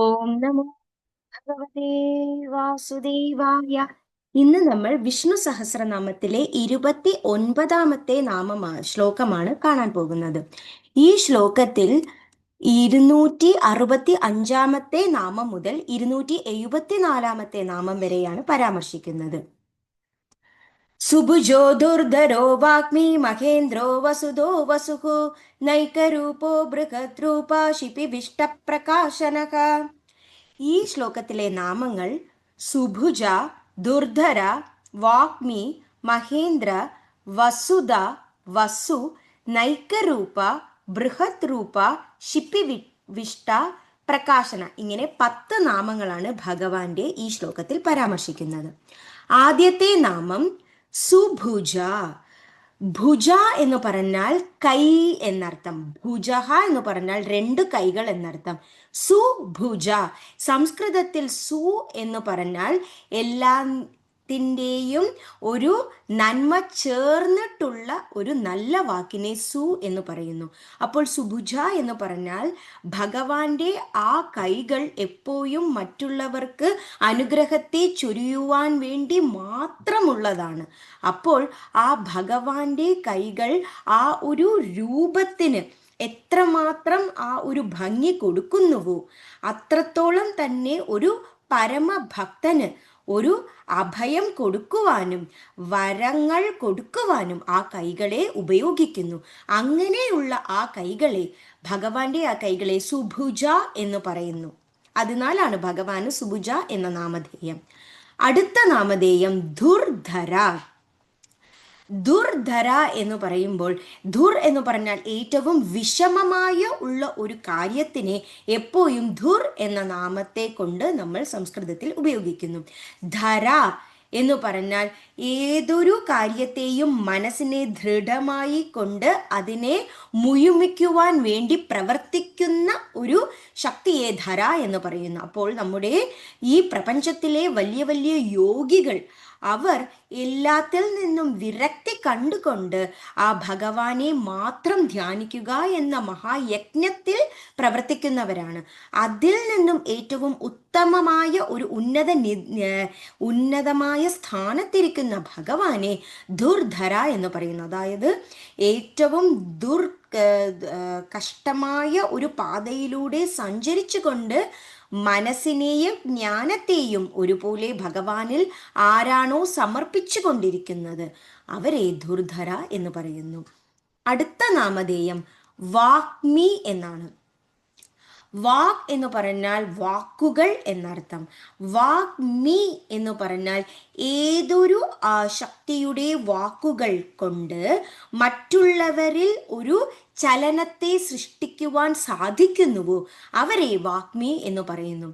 ഓം നമോ ഭഗവതേ വാസുദേവായ. ഇന്ന് നമ്മൾ വിഷ്ണു സഹസ്രനാമത്തിലെ 29ാമത്തെ ശ്ലോകമാണ് കാണാൻ പോകുന്നത്. ഈ ശ്ലോകത്തിൽ 265ാമത്തെ നാമം മുതൽ 274ാമത്തെ നാമം വരെയാണ് പരാമർശിക്കുന്നത്. സുഭുജോ ദുർധരോ വാഗ്മി മഹേന്ദ്രോ വസുദോ വസുഹു നൈകരൂപോ ബൃഹദ്രൂപ ശിപിവിഷ്ട പ്രകാശനഃ. ഈ ശ്ലോകത്തിലെ നാമങ്ങൾ സുഭുജ, ദുർധര, വാഗ്മി, മഹേന്ദ്ര, വസുദ, വസു, നൈകരൂപ, ബൃഹത് രൂപ, വിഷ്ട, പ്രകാശന, ഇങ്ങനെ 10 നാമങ്ങളാണ് ഭഗവാന്റെ ഈ ശ്ലോകത്തിൽ പരാമർശിക്കുന്നത്. ആദ്യത്തെ നാമം സുഭുജ. ഭുജ എന്ന് പറഞ്ഞാൽ കൈ എന്നർത്ഥം. ഭുജഹ എന്ന് പറഞ്ഞാൽ 2 കൈകൾ എന്നർത്ഥം. സുഭുജ, സംസ്കൃതത്തിൽ സു എന്ന് പറഞ്ഞാൽ എല്ലാത്തിൻ്റെയും ഒരു നന്മ ചേർന്നിട്ടുള്ള ഒരു നല്ല വാക്കിനെ സു എന്ന് പറയുന്നു. അപ്പോൾ സുഭുജ എന്ന് പറഞ്ഞാൽ ഭഗവാന്റെ ആ കൈകൾ എപ്പോഴും മറ്റുള്ളവർക്ക് അനുഗ്രഹത്തെ ചൊരിയുവാൻ വേണ്ടി മാത്രമുള്ളതാണ്. അപ്പോൾ ആ ഭഗവാന്റെ കൈകൾ ആ ഒരു രൂപത്തിന് എത്രമാത്രം ആ ഒരു ഭംഗി കൊടുക്കുന്നുവോ അത്രത്തോളം തന്നെ ഒരു പരമഭക്തന് ഒരു അഭയം കൊടുക്കുവാനും വരങ്ങൾ കൊടുക്കുവാനും ആ കൈകളെ ഉപയോഗിക്കുന്നു. അങ്ങനെയുള്ള ആ കൈകളെ, ഭഗവാന്റെ ആ കൈകളെ സുഭുജ എന്ന് പറയുന്നു. അതിനാലാണ് ഭഗവാന് സുഭുജ എന്ന നാമധേയം. അടുത്ത നാമധേയം ദുർധര. ദുർധര എന്ന് പറയുമ്പോൾ, ധുർ എന്ന് പറഞ്ഞാൽ ഏറ്റവും വിഷമമായ ഉള്ള ഒരു കാര്യത്തിനെ എപ്പോഴും ധുർ എന്ന നാമത്തെ കൊണ്ട് നമ്മൾ സംസ്കൃതത്തിൽ ഉപയോഗിക്കുന്നു. ധര എന്ന് പറഞ്ഞാൽ ഏതൊരു കാര്യത്തെയും മനസ്സിനെ ദൃഢമായി കൊണ്ട് അതിനെ മുഴുമിക്കുവാൻ വേണ്ടി പ്രവർത്തിക്കുന്ന ഒരു ശക്തിയെ ധര എന്ന് പറയുന്നു. അപ്പോൾ നമ്മുടെ ഈ പ്രപഞ്ചത്തിലെ വലിയ വലിയ യോഗികൾ, അവർ എല്ലാത്തിൽ നിന്നും വിരക്തി കണ്ടുകൊണ്ട് ആ ഭഗവാനെ മാത്രം ധ്യാനിക്കുക എന്ന മഹായജ്ഞത്തിൽ പ്രവർത്തിക്കുന്നവരാണ്. അതിൽ നിന്നും ഏറ്റവും ഉത്തമമായ ഒരു ഉന്നതമായ സ്ഥാനത്തിരിക്കുന്ന ഭഗവാനെ ദുർധര എന്ന് പറയുന്നു. അതായത് ഏറ്റവും കഷ്ടമായ ഒരു പാതയിലൂടെ സഞ്ചരിച്ചു കൊണ്ട് മനസ്സിനെയും ജ്ഞാനത്തെയും ഒരുപോലെ ഭഗവാനിൽ ആരാണോ സമർപ്പിച്ചു കൊണ്ടിരിക്കുന്നത് അവരെ ദുർധര എന്ന് പറയുന്നു. അടുത്ത നാമധേയം വാഗ്മി എന്നാണ്. വാക് എന്ന് പറഞ്ഞാൽ വാക്കുകൾ എന്നർത്ഥം. വാഗ്മി എന്ന് പറഞ്ഞാൽ ഏതൊരു ശക്തിയുടെ വാക്കുകൾ കൊണ്ട് മറ്റുള്ളവരിൽ ഒരു ചലനത്തെ സൃഷ്ടിക്കുവാൻ സാധിക്കുന്നുവോ അവരെ വാഗ്മി എന്ന് പറയുന്നു.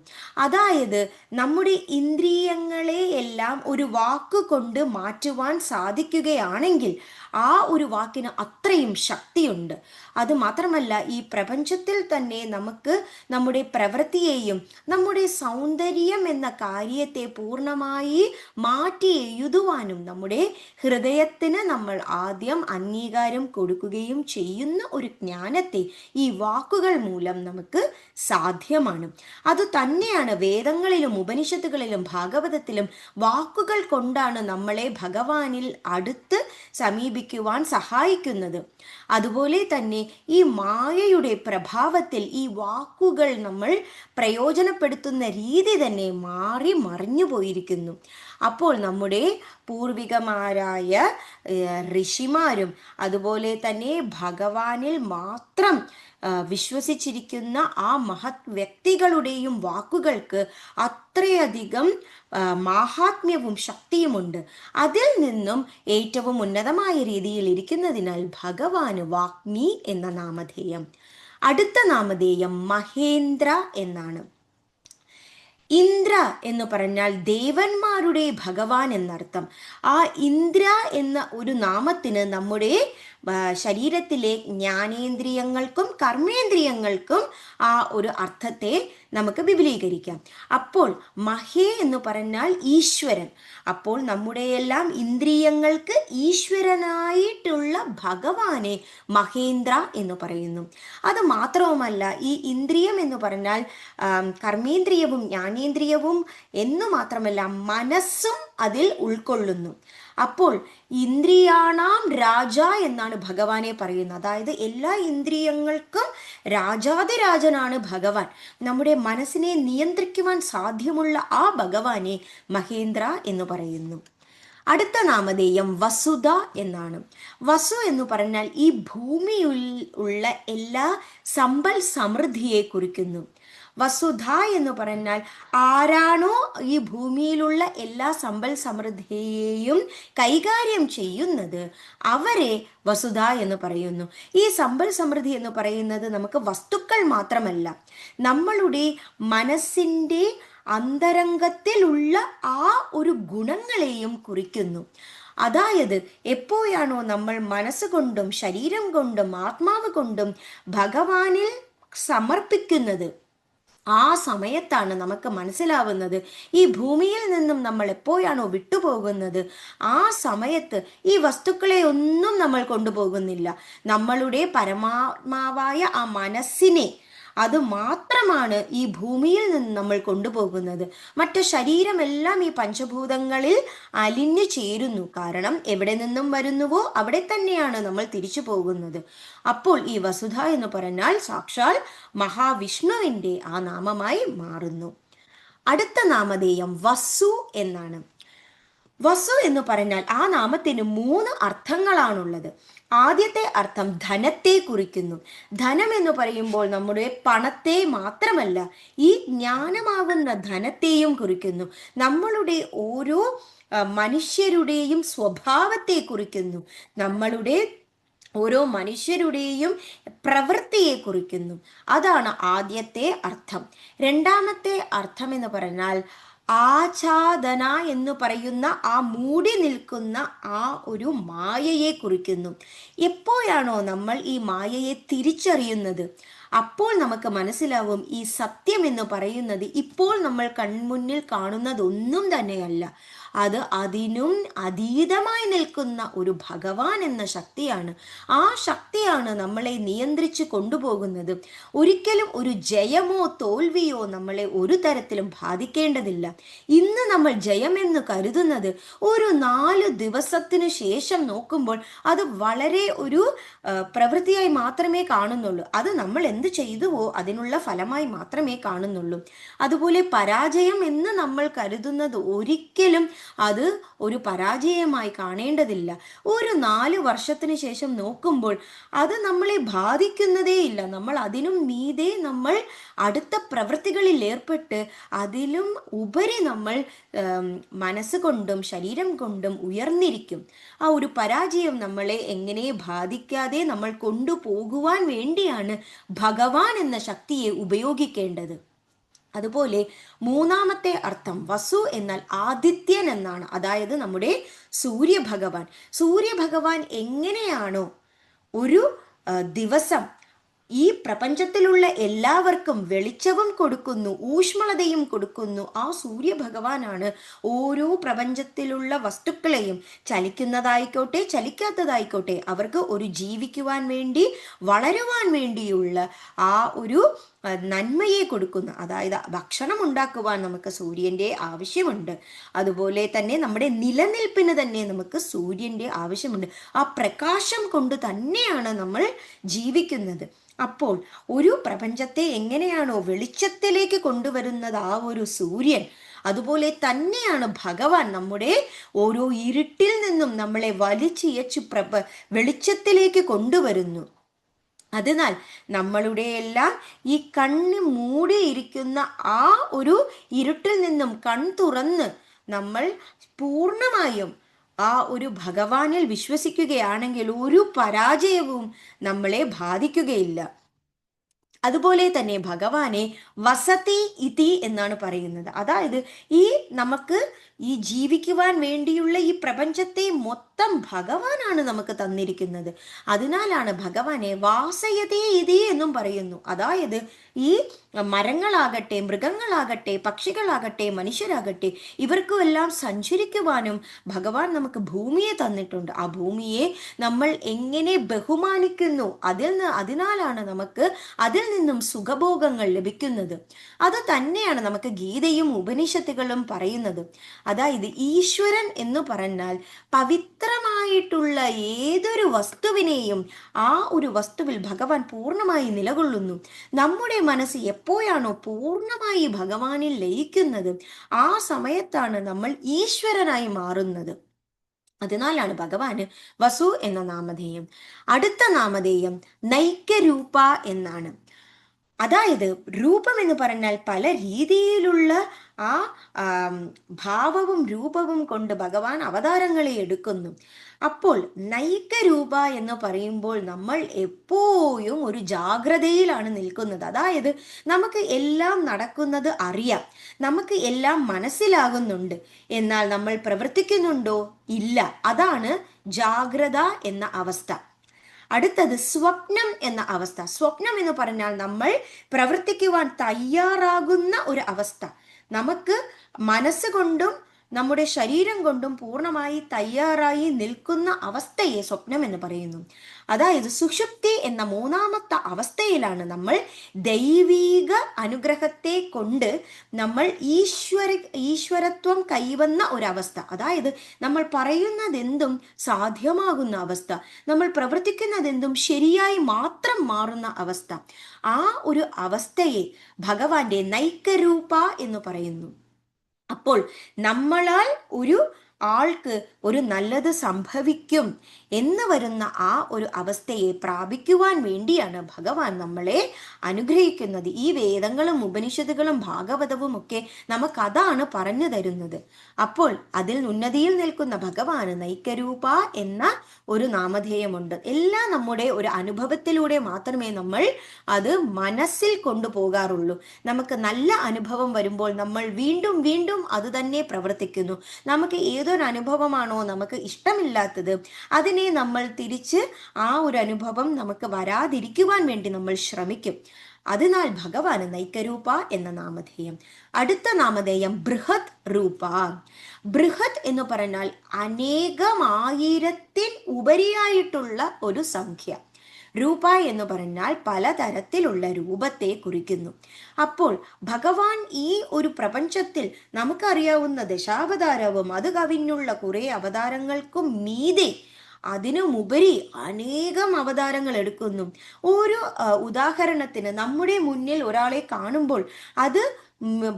അതായത് നമ്മുടെ ഇന്ദ്രിയങ്ങളെ എല്ലാം ഒരു വാക്ക് കൊണ്ട് മാറ്റുവാൻ സാധിക്കുകയാണെങ്കിൽ ആ ഒരു വാക്കിന് അത്രയും ശക്തിയുണ്ട്. അത് മാത്രമല്ല, ഈ പ്രപഞ്ചത്തിൽ തന്നെ നമുക്ക് നമ്മുടെ പ്രവൃത്തിയെയും നമ്മുടെ സൗന്ദര്യം എന്ന കാര്യത്തെ പൂർണ്ണമായി മാറ്റി എഴുതുവാനും നമ്മുടെ ഹൃദയത്തിന് നമ്മൾ ആദ്യം അംഗീകാരം കൊടുക്കുകയും ചെയ്യുന്ന ഒരു ജ്ഞാനത്തെ ഈ വാക്കുകൾ മൂലം നമുക്ക് സാധ്യമാണ്. അത് തന്നെയാണ് വേദങ്ങളിലും ഉപനിഷത്തുകളിലും ഭാഗവതത്തിലും വാക്കുകൾ കൊണ്ടാണ് നമ്മളെ ഭഗവാനിൽ അടുത്ത് സമീപിക്കുവാൻ സഹായിക്കുന്നത്. അതുപോലെ തന്നെ ഈ മായയുടെ പ്രഭാവത്തിൽ ഈ വാക്കുകൾ നമ്മൾ പ്രയോജനപ്പെടുത്തുന്ന രീതി തന്നെ മാറി മറിഞ്ഞു പോയിരിക്കുന്നു. അപ്പോൾ നമ്മുടെ പൂർവികമാരായ ഋഷിമാരും അതുപോലെ തന്നെ ഭഗവാനിൽ മാത്രം വിശ്വസിച്ചിരിക്കുന്ന ആ മഹത് വ്യക്തികളുടെയും വാക്കുകൾക്ക് അത്രയധികം മാഹാത്മ്യവും ശക്തിയുമുണ്ട്. അതിൽ നിന്നും ഏറ്റവും ഉന്നതമായ രീതിയിൽ ഇരിക്കുന്നതിനാൽ ഭഗവാന് വാഗ്മി എന്ന നാമധേയം. അടുത്ത നാമധേയം മഹേന്ദ്ര എന്നാണ്. ഇന്ദ്ര എന്ന് പറഞ്ഞാൽ ദേവന്മാരുടെ ഭഗവാൻ എന്നർത്ഥം. ആ ഇന്ദ്ര എന്ന ഒരു നാമത്തിന് നമ്മുടെ ശരീരത്തിലെ ജ്ഞാനേന്ദ്രിയങ്ങൾക്കും കർമ്മേന്ദ്രിയങ്ങൾക്കും ആ ഒരു അർത്ഥത്തെ നമുക്ക് വിപുലീകരിക്കാം. അപ്പോൾ മഹേ എന്ന് പറഞ്ഞാൽ ഈശ്വരൻ. അപ്പോൾ നമ്മുടെ എല്ലാം ഇന്ദ്രിയങ്ങൾക്ക് ഈശ്വരനായിട്ടുള്ള ഭഗവാനെ മഹേന്ദ്ര എന്ന് പറയുന്നു. അത് മാത്രവുമല്ല, ഈ ഇന്ദ്രിയം എന്ന് പറഞ്ഞാൽ കർമ്മേന്ദ്രിയവും ജ്ഞാനേന്ദ്രിയവും എന്നു മാത്രമല്ല മനസ്സും അതിൽ ഉൾക്കൊള്ളുന്നു. അപ്പോൾ ഇന്ദ്രിയാണാം രാജ എന്നാണ് ഭഗവാനെ പറയുന്നത്. അതായത് എല്ലാ ഇന്ദ്രിയങ്ങൾക്കും രാജാതിരാജനാണ് ഭഗവാൻ. നമ്മുടെ മനസ്സിനെ നിയന്ത്രിക്കുവാൻ സാധ്യമുള്ള ആ ഭഗവാനെ മഹേന്ദ്ര എന്ന് പറയുന്നു. അടുത്ത നാമധേയം വസുധ എന്നാണ്. വസു എന്ന് പറഞ്ഞാൽ ഈ ഭൂമിയിൽ ഉള്ള എല്ലാ സമ്പൽ സമൃദ്ധിയെ കുറിക്കുന്നു. വസുധ എന്ന് പറഞ്ഞാൽ ആരാണോ ഈ ഭൂമിയിലുള്ള എല്ലാ സമ്പൽ സമൃദ്ധിയെയും കൈകാര്യം ചെയ്യുന്നത് അവരെ വസുധ എന്ന് പറയുന്നു. ഈ സമ്പൽ സമൃദ്ധി എന്ന് പറയുന്നത് നമുക്ക് വസ്തുക്കൾ മാത്രമല്ല, നമ്മളുടെ മനസ്സിൻ്റെ അന്തരംഗത്തിലുള്ള ആ ഒരു ഗുണങ്ങളെയും കുറിക്കുന്നു. അതായത് എപ്പോഴാണോ നമ്മൾ മനസ്സുകൊണ്ടും ശരീരം കൊണ്ടും ആത്മാവ് കൊണ്ടും ഭഗവാനിൽ സമർപ്പിക്കുന്നത്, ആ സമയത്താണ് നമുക്ക് മനസ്സിലാവുന്നത് ഈ ഭൂമിയിൽ നിന്നും നമ്മൾ എപ്പോഴാണോ വിട്ടുപോകുന്നത് ആ സമയത്ത് ഈ വസ്തുക്കളെ ഒന്നും നമ്മൾ കൊണ്ടുപോകുന്നില്ല. നമ്മളുടെ പരമാത്മാവായ ആ മനസ്സിനെ, അത് മാത്രമാണ് ഈ ഭൂമിയിൽ നിന്ന് നമ്മൾ കൊണ്ടുപോകുന്നത്. മറ്റു ശരീരമെല്ലാം ഈ പഞ്ചഭൂതങ്ങളിൽ അലിഞ്ഞു ചേരുന്നു. കാരണം എവിടെ നിന്നും വരുന്നുവോ അവിടെ തന്നെയാണ് നമ്മൾ തിരിച്ചു പോകുന്നത്. അപ്പോൾ ഈ വസുധ എന്ന് പറഞ്ഞാൽ സാക്ഷാൽ മഹാവിഷ്ണുവിൻ്റെ ആ നാമമായി മാറുന്നു. അടുത്ത നാമധേയം വസു എന്നാണ്. വസു എന്ന് പറഞ്ഞാൽ ആ നാമത്തിന് 3 അർത്ഥങ്ങളാണുള്ളത്. ആദ്യത്തെ അർത്ഥം ധനത്തെ കുറിക്കുന്നു. ധനം എന്ന് പറയുമ്പോൾ നമ്മുടെ പണത്തെ മാത്രമല്ല, ഈ ജ്ഞാനമാകുന്ന ധനത്തെയും കുറിക്കുന്നു. നമ്മളുടെ ഓരോ മനുഷ്യരുടെയും സ്വഭാവത്തെ കുറിക്കുന്നു. നമ്മളുടെ ഓരോ മനുഷ്യരുടെയും പ്രവൃത്തിയെ കുറിക്കുന്നു. അതാണ് ആദ്യത്തെ അർത്ഥം. രണ്ടാമത്തെ അർത്ഥം എന്ന് പറഞ്ഞാൽ ആച്ഛാദന എന്ന് പറയുന്ന ആ മൂടി നിൽക്കുന്ന ആ ഒരു മായയെ കുറിക്കുന്നു. എപ്പോഴാണോ നമ്മൾ ഈ മായയെ തിരിച്ചറിയുന്നത് അപ്പോൾ നമുക്ക് മനസ്സിലാവും ഈ സത്യം എന്ന് പറയുന്നത് ഇപ്പോൾ നമ്മൾ കൺമുന്നിൽ കാണുന്നതൊന്നും തന്നെയല്ല, അത് അതിനും അതീതമായി നിൽക്കുന്ന ഒരു ഭഗവാൻ എന്ന ശക്തിയാണ്. ആ ശക്തിയാണ് നമ്മളെ നിയന്ത്രിച്ച് കൊണ്ടുപോകുന്നത്. ഒരിക്കലും ഒരു ജയമോ തോൽവിയോ നമ്മളെ ഒരു തരത്തിലും ബാധിക്കേണ്ടതില്ല. ഇന്ന് നമ്മൾ ജയമെന്ന് കരുതുന്നത് ഒരു 4 ദിവസത്തിനു ശേഷം നോക്കുമ്പോൾ അത് വളരെ ഒരു പ്രവൃത്തിയായി മാത്രമേ കാണുന്നുള്ളൂ. അത് നമ്മൾ എന്ത് ചെയ്തുവോ അതിനുള്ള ഫലമായി മാത്രമേ കാണുന്നുള്ളൂ. അതുപോലെ പരാജയം എന്ന് നമ്മൾ കരുതുന്നത് ഒരിക്കലും അത് ഒരു പരാജയമായി കാണേണ്ടതില്ല. ഒരു 4 വർഷത്തിന് ശേഷം നോക്കുമ്പോൾ അത് നമ്മളെ ബാധിക്കുന്നതേ ഇല്ല. നമ്മൾ അതിനും മീതെ നമ്മൾ അടുത്ത പ്രവൃത്തികളിൽ ഏർപ്പെട്ട് അതിലും ഉപരി നമ്മൾ മനസ്സുകൊണ്ടും ശരീരം കൊണ്ടും ഉയർന്നിരിക്കും. ആ ഒരു പരാജയം നമ്മളെ എങ്ങനെ ബാധിക്കാതെ നമ്മൾ കൊണ്ടുപോകുവാൻ വേണ്ടിയാണ് ഭഗവാൻ എന്ന ശക്തിയെ ഉപയോഗിക്കേണ്ടത്. അതുപോലെ മൂന്നാമത്തെ അർത്ഥം വസു എന്നാൽ ആദിത്യൻ എന്നാണ്. അതായത് നമ്മുടെ സൂര്യഭഗവാൻ. സൂര്യഭഗവാൻ എങ്ങനെയാണോ ഒരു ദിവസം ഈ പ്രപഞ്ചത്തിലുള്ള എല്ലാവർക്കും വെളിച്ചവും കൊടുക്കുന്നു, ഊഷ്മളതയും കൊടുക്കുന്നു, ആ സൂര്യഭഗവാനാണ് ഓരോ പ്രപഞ്ചത്തിലുള്ള വസ്തുക്കളെയും ചലിക്കുന്നതായിക്കോട്ടെ ചലിക്കാത്തതായിക്കോട്ടെ അവർക്ക് ഒരു ജീവിക്കുവാൻ വേണ്ടി വളരുവാൻ വേണ്ടിയുള്ള ആ ഒരു നന്മയെ കൊടുക്കുന്നു. അതായത് ഭക്ഷണം ഉണ്ടാക്കുവാൻ നമുക്ക് സൂര്യൻ്റെ ആവശ്യമുണ്ട്. അതുപോലെ തന്നെ നമ്മുടെ നിലനിൽപ്പിന് തന്നെ നമുക്ക് സൂര്യൻ്റെ ആവശ്യമുണ്ട്. ആ പ്രകാശം കൊണ്ട് തന്നെയാണ് നമ്മൾ ജീവിക്കുന്നത്. അപ്പോൾ ഒരു പ്രപഞ്ചത്തെ എങ്ങനെയാണോ വെളിച്ചത്തിലേക്ക് കൊണ്ടുവരുന്നത് ആ ഒരു സൂര്യൻ, അതുപോലെ തന്നെയാണ് ഭഗവാൻ നമ്മുടെ ഓരോ ഇരുട്ടിൽ നിന്നും നമ്മളെ വലിച്ചിയച്ചു വെളിച്ചത്തിലേക്ക് കൊണ്ടുവരുന്നു. അതിനാൽ നമ്മളുടെ എല്ലാം ഈ കണ്ണ് മൂടിയിരിക്കുന്ന ആ ഒരു ഇരുട്ടിൽ നിന്നും കൺ തുറന്ന് നമ്മൾ പൂർണ്ണമായും ആ ഒരു ഭഗവാനിൽ വിശ്വസിക്കുകയാണെങ്കിൽ ഒരു പരാജയവും നമ്മളെ ബാധിക്കുകയില്ല. അതുപോലെ തന്നെ ഭഗവാനെ വസതി ഇതി എന്നാണ് പറയുന്നത്. അതായത് ഈ നമുക്ക് ഈ ജീവിക്കുവാൻ വേണ്ടിയുള്ള ഈ പ്രപഞ്ചത്തെ മൊത്തം മൊത്തം ഭഗവാനാണ് നമുക്ക് തന്നിരിക്കുന്നത്. അതിനാലാണ് ഭഗവാനെ വാസയതേ ഇതി എന്നും പറയുന്നു. അതായത് ഈ മരങ്ങളാകട്ടെ, മൃഗങ്ങളാകട്ടെ, പക്ഷികളാകട്ടെ, മനുഷ്യരാകട്ടെ, ഇവർക്കുമെല്ലാം സഞ്ചരിക്കുവാനും ഭഗവാൻ നമുക്ക് ഭൂമിയെ തന്നിട്ടുണ്ട്. ആ ഭൂമിയെ നമ്മൾ എങ്ങനെ ബഹുമാനിക്കുന്നു, അതിനാലാണ് നമുക്ക് അതിൽ നിന്നും സുഖഭോഗങ്ങൾ ലഭിക്കുന്നത്. അത് തന്നെയാണ് നമുക്ക് ഗീതയും ഉപനിഷത്തുകളും പറയുന്നത്. അതായത് ഈശ്വരൻ എന്ന് പറഞ്ഞാൽ പവിത്രമായിട്ടുള്ള ഏതൊരു വസ്തുവിനെയും ആ ഒരു വസ്തുവിൽ ഭഗവാൻ പൂർണ്ണമായി നിലകൊള്ളുന്നു. നമ്മുടെ മനസ്സ് എപ്പോഴാണോ പൂർണ്ണമായി ഭഗവാനിൽ ലയിക്കുന്നത്, ആ സമയത്താണ് നമ്മൾ ഈശ്വരനായി മാറുന്നത്. അതിനാലാണ് ഭഗവാന് വസു എന്ന നാമധേയം. അടുത്ത നാമധേയം നൈക്യരൂപ എന്നാണ്. അതായത് രൂപം എന്ന് പറഞ്ഞാൽ പല രീതിയിലുള്ള ആ ഭാവവും രൂപവും കൊണ്ട് ഭഗവാൻ അവതാരങ്ങളെ എടുക്കുന്നു. അപ്പോൾ നൈകരൂപ എന്ന് പറയുമ്പോൾ നമ്മൾ എപ്പോഴും ഒരു ജാഗ്രതയിലാണ് നിൽക്കുന്നത്. അതായത് നമുക്ക് എല്ലാം നടക്കുന്നത് അറിയാം, നമുക്ക് എല്ലാം മനസ്സിലാകുന്നുണ്ട്, എന്നാൽ നമ്മൾ പ്രവർത്തിക്കുന്നുണ്ടോ? ഇല്ല. അതാണ് ജാഗ്രത എന്ന അവസ്ഥ. അടുത്തത് സ്വപ്നം എന്ന അവസ്ഥ. സ്വപ്നം എന്ന് പറഞ്ഞാൽ നമ്മൾ പ്രവർത്തിക്കുവാൻ തയ്യാറാകുന്ന ഒരു അവസ്ഥ. നമുക്ക് മനസ്സുകൊണ്ടും നമ്മുടെ ശരീരം കൊണ്ടും പൂർണ്ണമായി തയ്യാറായി നിൽക്കുന്ന അവസ്ഥയെ സ്വപ്നം എന്ന് പറയുന്നു. അതായത് സുഷുപ്തി എന്ന മൂന്നാമത്തെ അവസ്ഥയിലാണ് നമ്മൾ ദൈവീക അനുഗ്രഹത്തെ കൊണ്ട് നമ്മൾ ഈശ്വരത്വം കൈവന്ന ഒരവസ്ഥ. അതായത് നമ്മൾ പറയുന്നതെന്തും സാധ്യമാകുന്ന അവസ്ഥ, നമ്മൾ പ്രവർത്തിക്കുന്നതെന്തും ശരിയായി മാത്രം മാറുന്ന അവസ്ഥ. ആ ഒരു അവസ്ഥയെ ഭഗവാന്റെ നൈകരൂപ എന്ന് പറയുന്നു. അപ്പോൾ നമ്മളാൽ ഒരു ആൾക്ക് ഒരു നല്ലത് സംഭവിക്കും എന്ന് വരുന്ന ആ ഒരു അവസ്ഥയെ പ്രാപിക്കുവാൻ വേണ്ടിയാണ് ഭഗവാൻ നമ്മളെ അനുഗ്രഹിക്കുന്നത്. ഈ വേദങ്ങളും ഉപനിഷത്തുകളും ഭാഗവതവും ഒക്കെ നമുക്കതാണ് പറഞ്ഞു തരുന്നത്. അപ്പോൾ അതിൽ ഉന്നതിയിൽ നിൽക്കുന്ന ഭഗവാന് നൈകരൂപ എന്ന ഒരു നാമധേയമുണ്ട്. എല്ലാം നമ്മുടെ ഒരു അനുഭവത്തിലൂടെ മാത്രമേ നമ്മൾ അത് മനസ്സിൽ കൊണ്ടുപോകാറുള്ളൂ. നമുക്ക് നല്ല അനുഭവം വരുമ്പോൾ നമ്മൾ വീണ്ടും വീണ്ടും അത് തന്നെ പ്രവർത്തിക്കുന്നു. നമുക്ക് ഏതൊരു അനുഭവമാണോ നമുക്ക് ഇഷ്ടമില്ലാത്തത്, അതിനെ നമ്മൾ തിരിച്ച് ആ ഒരു അനുഭവം നമുക്ക് വരാതിരിക്കുവാൻ വേണ്ടി നമ്മൾ ശ്രമിക്കും. അതിനാൽ ഭഗവാന് നൈകരൂപ എന്ന നാമധേയം. അടുത്ത നാമധേയം ബൃഹത് രൂപ. ബൃഹത് എന്ന് പറഞ്ഞാൽ അനേകമായിരത്തിൽ ഉപരിയായിട്ടുള്ള ഒരു സംഖ്യ. രൂപ എന്ന് പറഞ്ഞാൽ പലതരത്തിലുള്ള രൂപത്തെ കുറിക്കുന്നു. അപ്പോൾ ഭഗവാൻ ഈ ഒരു പ്രപഞ്ചത്തിൽ നമുക്കറിയാവുന്ന ദശാവതാരവും അത് കവിഞ്ഞുള്ള കുറെ അവതാരങ്ങൾക്കും മീതെ അതിനുമുപരി അനേകം അവതാരങ്ങൾ എടുക്കുന്നു. ഓരോ ഉദാഹരണത്തിന് നമ്മുടെ മുന്നിൽ ഒരാളെ കാണുമ്പോൾ അത്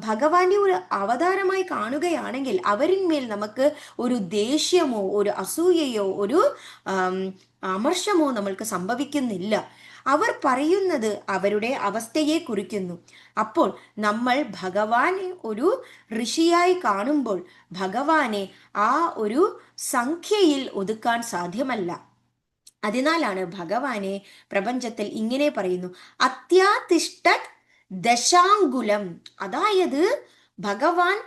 ഭഗവാന്റെ ഒരു അവതാരമായി കാണുകയാണെങ്കിൽ അവരിന്മേൽ നമുക്ക് ഒരു ദേഷ്യമോ ഒരു അസൂയയോ ഒരു അമർഷമോ നമ്മൾക്ക് സംഭവിക്കുന്നില്ല. അവർ പറയുന്നത് അവരുടെ അവസ്ഥയെ കുറിക്കുന്നു. അപ്പോൾ നമ്മൾ ഭഗവാനെ ഒരു ഋഷിയായി കാണുമ്പോൾ ഭഗവാനെ ആ ഒരു സംഖ്യയിൽ ഒതുക്കാൻ സാധ്യമല്ല. അതിനാലാണ് ഭഗവാനെ പ്രപഞ്ചത്തിൽ ഇങ്ങനെ പറയുന്നു, അത്യാതിഷ്ഠത് ദശാങ്കുലം. അതായത് ഭഗവാൻ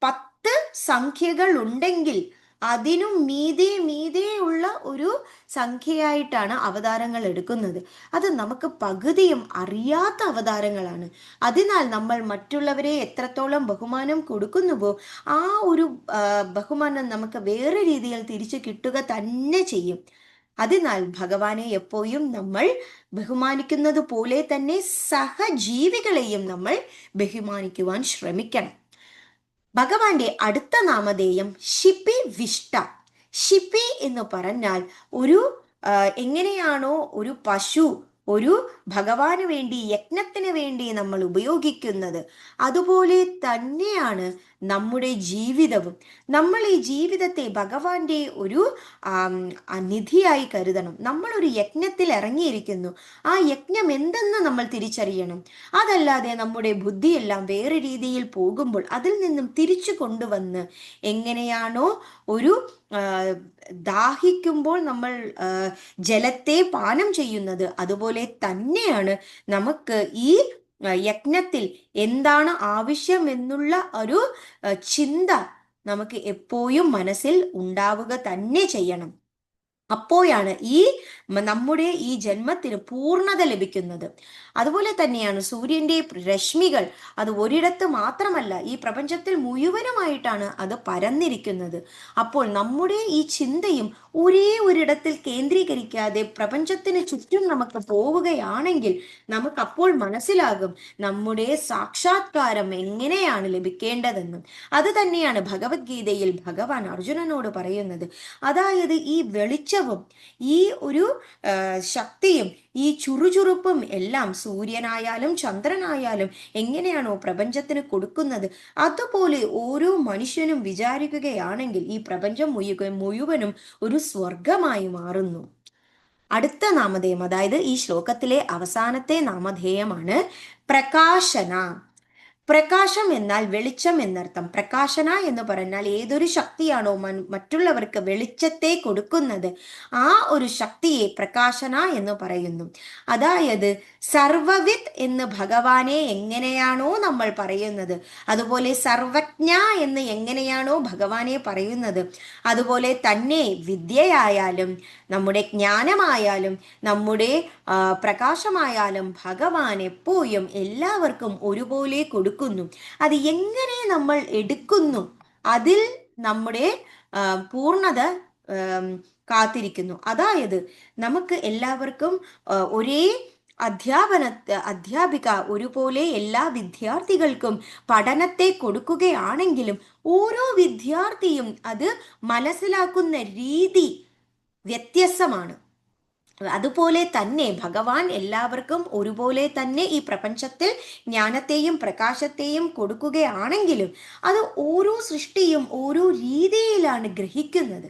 10 സംഖ്യകൾ ഉണ്ടെങ്കിൽ അതിനും മീതെ ഉള്ള ഒരു സംഖ്യയായിട്ടാണ് അവതാരങ്ങൾ എടുക്കുന്നത്. അത് നമുക്ക് പകുതിയും അറിയാത്ത അവതാരങ്ങളാണ്. അതിനാൽ നമ്മൾ മറ്റുള്ളവരെ എത്രത്തോളം ബഹുമാനം കൊടുക്കുന്നുവോ ആ ഒരു ബഹുമാനം നമുക്ക് വേറെ രീതിയിൽ തിരിച്ചു കിട്ടുക തന്നെ ചെയ്യും. അതിനാൽ ഭഗവാനെ എപ്പോഴും നമ്മൾ ബഹുമാനിക്കുന്നത് പോലെ തന്നെ സഹജീവികളെയും നമ്മൾ ബഹുമാനിക്കുവാൻ ശ്രമിക്കണം. ഭഗവാന്റെ അടുത്ത നാമധേയം ക്ഷിപി വിഷ്ട. ക്ഷിപി എന്ന് പറഞ്ഞാൽ ഒരു എങ്ങനെയാണോ ഒരു പശു ഒരു ഭഗവാന് വേണ്ടി യജ്ഞത്തിന് വേണ്ടി നമ്മൾ ഉപയോഗിക്കുന്നത്, അതുപോലെ തന്നെയാണ് നമ്മുടെ ജീവിതവും. നമ്മൾ ഈ ജീവിതത്തെ ഭഗവാന്റെ ഒരു നിധിയായി കരുതണം. നമ്മളൊരു യജ്ഞത്തിൽ ഇറങ്ങിയിരിക്കുന്നു, ആ യജ്ഞം എന്തെന്ന് നമ്മൾ തിരിച്ചറിയണം. അതല്ലാതെ നമ്മുടെ ബുദ്ധിയെല്ലാം വേറെ രീതിയിൽ പോകുമ്പോൾ അതിൽ നിന്നും തിരിച്ചു കൊണ്ടുവന്ന് എങ്ങനെയാണോ ഒരു ദാഹിക്കുമ്പോൾ നമ്മൾ ജലത്തെ പാനം ചെയ്യുന്നത്, അതുപോലെ തന്നെയാണ് നമുക്ക് ഈ യജ്ഞത്തിൽ എന്താണ് ആവശ്യം എന്നുള്ള ഒരു ചിന്ത നമുക്ക് എപ്പോഴും മനസ്സിൽ ഉണ്ടാവുക തന്നെ ചെയ്യണം. അപ്പോഴാണ് നമ്മുടെ ഈ ജന്മത്തിന് പൂർണ്ണത ലഭിക്കുന്നത്. അതുപോലെ തന്നെയാണ് സൂര്യന്റെ രശ്മികൾ, അത് ഒരിടത്ത് മാത്രമല്ല, ഈ പ്രപഞ്ചത്തിൽ മുഴുവനുമായിട്ടാണ് അത് പരന്നിരിക്കുന്നത്. അപ്പോൾ നമ്മുടെ ഈ ചിന്തയും ഒരേ ഒരിടത്തിൽ കേന്ദ്രീകരിക്കാതെ പ്രപഞ്ചത്തിന് ചുറ്റും നമുക്ക് പോവുകയാണെങ്കിൽ നമുക്കപ്പോൾ മനസ്സിലാകും നമ്മുടെ സാക്ഷാത്കാരം എങ്ങനെയാണ് ലഭിക്കേണ്ടതെന്നും. അത് തന്നെയാണ് ഭഗവത്ഗീതയിൽ ഭഗവാൻ അർജുനനോട് പറയുന്നത്. അതായത് ഈ വെളിച്ചവും ഈ ഒരു ശക്തിയും ഈ ചുറുചുറുപ്പും എല്ലാം സൂര്യനായാലും ചന്ദ്രനായാലും എങ്ങനെയാണോ പ്രപഞ്ചത്തിന് കൊടുക്കുന്നത്, അതുപോലെ ഓരോ മനുഷ്യനും വിചാരിക്കുകയാണെങ്കിൽ ഈ പ്രപഞ്ചം മുഴുവനും ഒരു സ്വർഗമായി മാറുന്നു. അടുത്ത നാമധേയം, അതായത് ഈ ശ്ലോകത്തിലെ അവസാനത്തെ നാമധേയമാണ് പ്രകാശന. പ്രകാശം എന്നാൽ വെളിച്ചം എന്നർത്ഥം. പ്രകാശന എന്ന് പറഞ്ഞാൽ ഏതൊരു ശക്തിയാണോ മറ്റുള്ളവർക്ക് വെളിച്ചത്തെ കൊടുക്കുന്നത്, ആ ഒരു ശക്തിയെ പ്രകാശന എന്ന് പറയുന്നു. അതായത് സർവവിത്ത് എന്ന് ഭഗവാനെ എങ്ങനെയാണോ നമ്മൾ പറയുന്നത്, അതുപോലെ സർവജ്ഞ എന്ന് എങ്ങനെയാണോ ഭഗവാനെ പറയുന്നത്, അതുപോലെ തന്നെ വിദ്യയായാലും നമ്മുടെ ജ്ഞാനമായാലും നമ്മുടെ പ്രകാശമായാലും ഭഗവാൻ എപ്പോഴും എല്ലാവർക്കും ഒരുപോലെ കൊടുക്കുന്നു. അത് എങ്ങനെ നമ്മൾ എടുക്കുന്നു, അതിൽ നമ്മുടെ പൂർണ്ണത കാത്തിരിക്കുന്നു. അതായത് നമുക്ക് എല്ലാവർക്കും ഒരേ അധ്യാപിക ഒരുപോലെ എല്ലാ വിദ്യാർത്ഥികൾക്കും പഠനത്തെ കൊടുക്കുകയാണെങ്കിലും ഓരോ വിദ്യാർത്ഥിയും അത് മനസ്സിലാക്കുന്ന രീതി വ്യത്യസ്തമാണ്. അതുപോലെ തന്നെ ഭഗവാൻ എല്ലാവർക്കും ഒരുപോലെ തന്നെ ഈ പ്രപഞ്ചത്തിൽ ജ്ഞാനത്തെയും പ്രകാശത്തെയും കൊടുക്കുകയാണെങ്കിലും അത് ഓരോ സൃഷ്ടിയും ഓരോ രീതിയിലാണ് ഗ്രഹിക്കുന്നത്.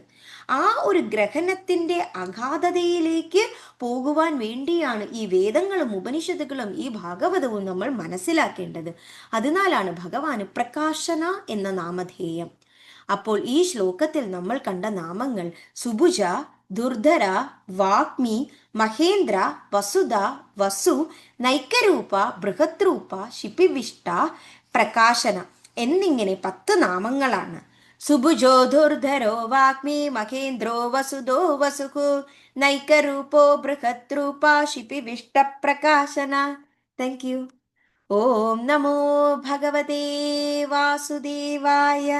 ആ ഒരു ഗ്രഹണത്തിന്റെ അഗാധതയിലേക്ക് പോകുവാൻ വേണ്ടിയാണ് ഈ വേദങ്ങളും ഉപനിഷത്തുകളും ഈ ഭാഗവതവും നമ്മൾ മനസ്സിലാക്കേണ്ടത്. അതിനാലാണ് ഭഗവാന് പ്രകാശന എന്ന നാമധേയം. അപ്പോൾ ഈ ശ്ലോകത്തിൽ നമ്മൾ കണ്ട നാമങ്ങൾ സുഭുജ, ദുർധര, വാഗ്മി, മഹേന്ദ്ര, വസുധ, വസു, നൈക്കരൂപ, ബൃഹത്രൂപ, ക്ഷിപിവിഷ്ട, പ്രകാശന എന്നിങ്ങനെ 10 നാമങ്ങളാണ്. സുഭുജോ ദുർധരോ വാഗ്മി മഹേന്ദ്രോ വസുദോ വസുഹു നൈക്കരൂപോ ബൃഹത്രൂപ ക്ഷിപിവിഷ്ട പ്രകാശന. Thank you. ഓം നമോ ഭഗവതേ വാസുദേവായ.